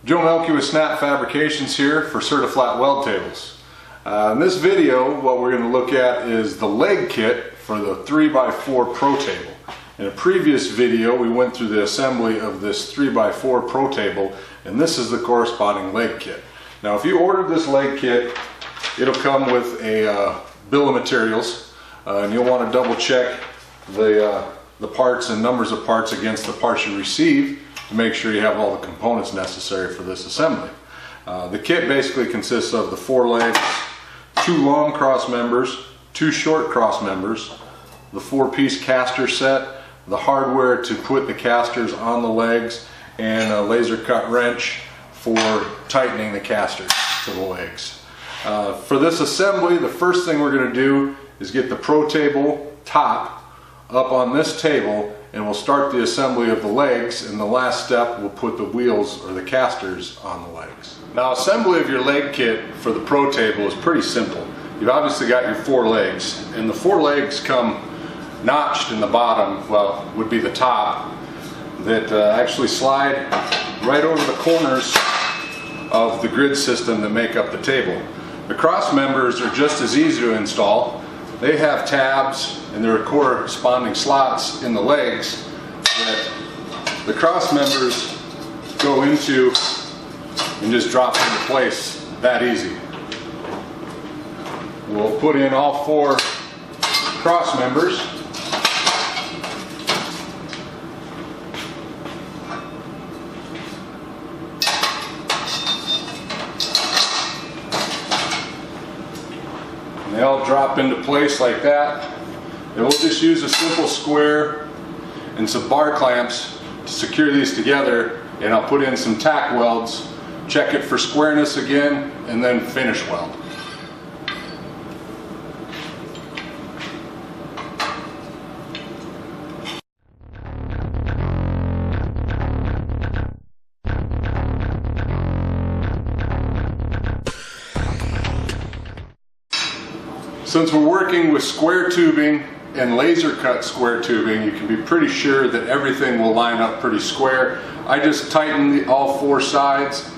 Joe Melky with Snap Fabrications here for Certiflat Weld Tables. In this video, what we're going to look at is the leg kit for the 3x4 Pro Table. In a previous video, we went through the assembly of this 3x4 Pro Table, and this is the corresponding leg kit. Now, if you ordered this leg kit, it'll come with a bill of materials, and you'll want to double check the parts and numbers of parts against the parts you receive to make sure you have all the components necessary for this assembly. The kit basically consists of the 4 legs, 2 long cross members, 2 short cross members, the 4-piece caster set, the hardware to put the casters on the legs, and a laser cut wrench for tightening the casters to the legs. For this assembly, the first thing we're going to do is get the Pro Table top up on this table, and we'll start the assembly of the legs, and the last step we'll put the wheels or the casters on the legs. Now, assembly of your leg kit for the Pro Table is pretty simple. You've obviously got your 4 legs, and the 4 legs come notched in the bottom, well, would be the top, that actually slide right over the corners of the grid system that make up the table. The cross members are just as easy to install. They have tabs and there are corresponding slots in the legs that the cross members go into and just drop into place that easy. We'll put in all 4 cross members. And they all drop into place like that. And we'll just use a simple square and some bar clamps to secure these together, and I'll put in some tack welds, check it for squareness again, and then finish weld. Since we're working with square tubing and laser cut square tubing, you can be pretty sure that everything will line up pretty square. I just tightened all 4 sides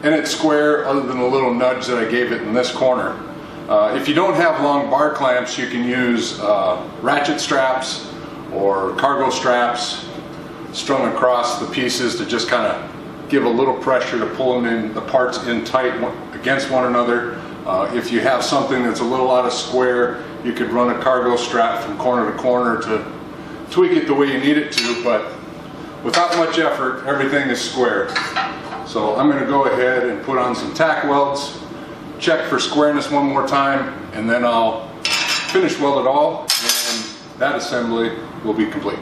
and it's square, other than a little nudge that I gave it in this corner. If you don't have long bar clamps, you can use ratchet straps or cargo straps strung across the pieces to just kind of give a little pressure to pull them in, the parts in tight against one another. If you have something that's a little out of square, you could run a cargo strap from corner to corner to tweak it the way you need it to, but without much effort, everything is square. So I'm going to go ahead and put on some tack welds, check for squareness one more time, and then I'll finish weld it all, and that assembly will be complete.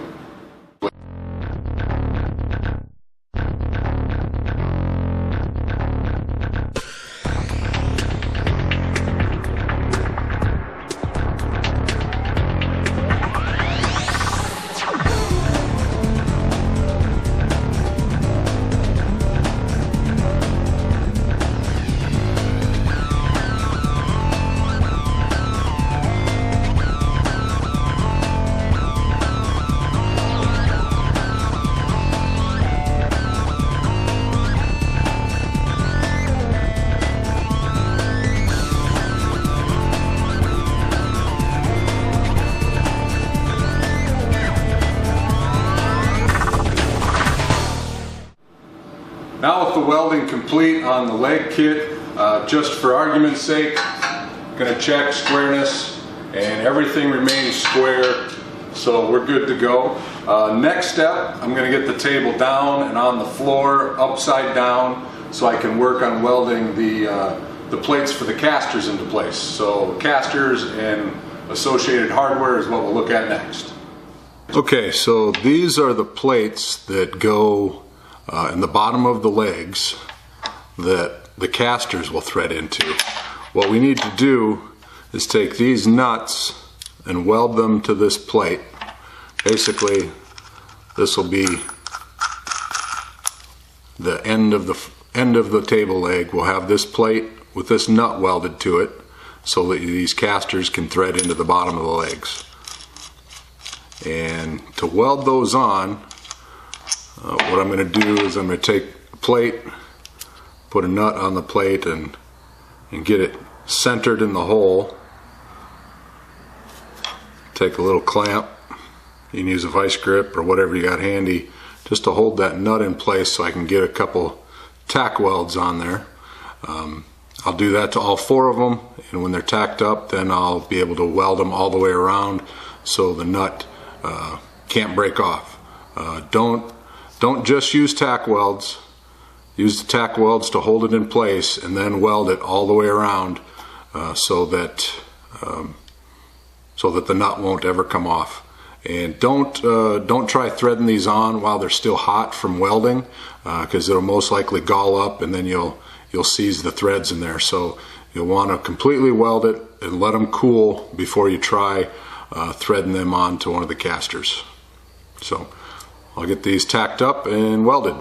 Now with the welding complete on the leg kit, just for argument's sake, I'm going to check squareness, and everything remains square, so we're good to go. Next step, I'm going to get the table down and on the floor upside down so I can work on welding the plates for the casters into place. So casters and associated hardware is what we'll look at next. Okay, so these are the plates that go in the bottom of the legs that the casters will thread into. What we need to do is take these nuts and weld them to this plate. Basically, this will be the end of the table leg. We'll have this plate with this nut welded to it so that these casters can thread into the bottom of the legs. And to weld those on, what I'm going to do is I'm going to take a plate, put a nut on the plate and get it centered in the hole. Take a little clamp, you can use a vice grip or whatever you got handy, just to hold that nut in place so I can get a couple tack welds on there. I'll do that to all 4 of them, and when they're tacked up, then I'll be able to weld them all the way around so the nut can't break off. Don't just use tack welds. Use the tack welds to hold it in place, and then weld it all the way around so that the nut won't ever come off. And don't try threading these on while they're still hot from welding, because it'll most likely gall up, and then you'll seize the threads in there. So you'll want to completely weld it and let them cool before you try threading them onto one of the casters. So I'll get these tacked up and welded.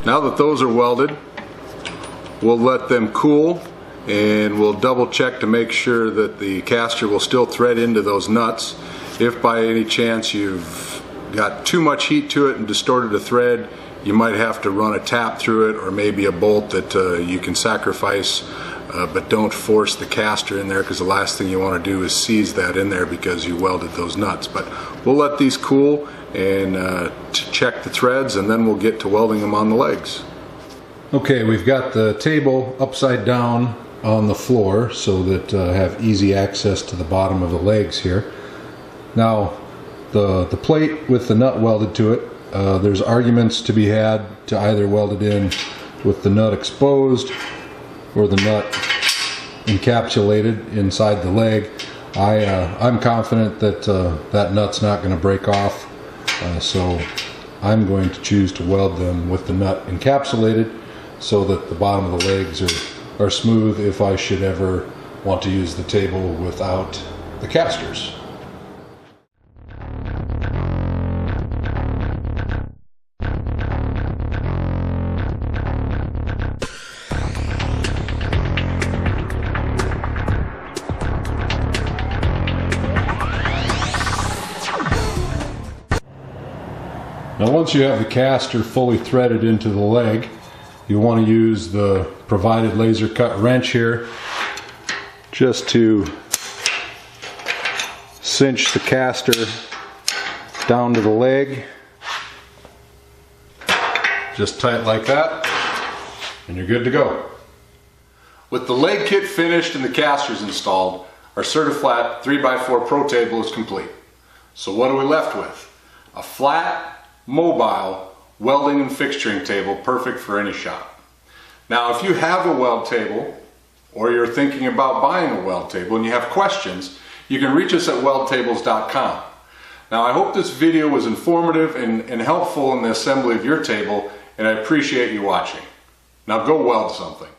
Now that those are welded, we'll let them cool, and we'll double check to make sure that the caster will still thread into those nuts. If by any chance you've got too much heat to it and distorted a thread, you might have to run a tap through it, or maybe a bolt that you can sacrifice, but don't force the caster in there, because the last thing you want to do is seize that in there because you welded those nuts. But we'll let these cool and check the threads, and then we'll get to welding them on the legs. Okay, we've got the table upside down on the floor so that I have easy access to the bottom of the legs here. Now the plate with the nut welded to it, there's arguments to be had to either weld it in with the nut exposed or the nut encapsulated inside the leg. I'm confident that that nut's not going to break off. So I'm going to choose to weld them with the nut encapsulated so that the bottom of the legs are smooth if I should ever want to use the table without the casters. Now once you have the caster fully threaded into the leg, you want to use the provided laser cut wrench here just to cinch the caster down to the leg. Just tight like that, and you're good to go. With the leg kit finished and the casters installed, our Certiflat 3x4 Pro Table is complete. So what are we left with? A flat, mobile welding and fixturing table, perfect for any shop. Now if you have a weld table, or you're thinking about buying a weld table and you have questions, you can reach us at weldtables.com. Now I hope this video was informative and helpful in the assembly of your table, and I appreciate you watching. Now go weld something.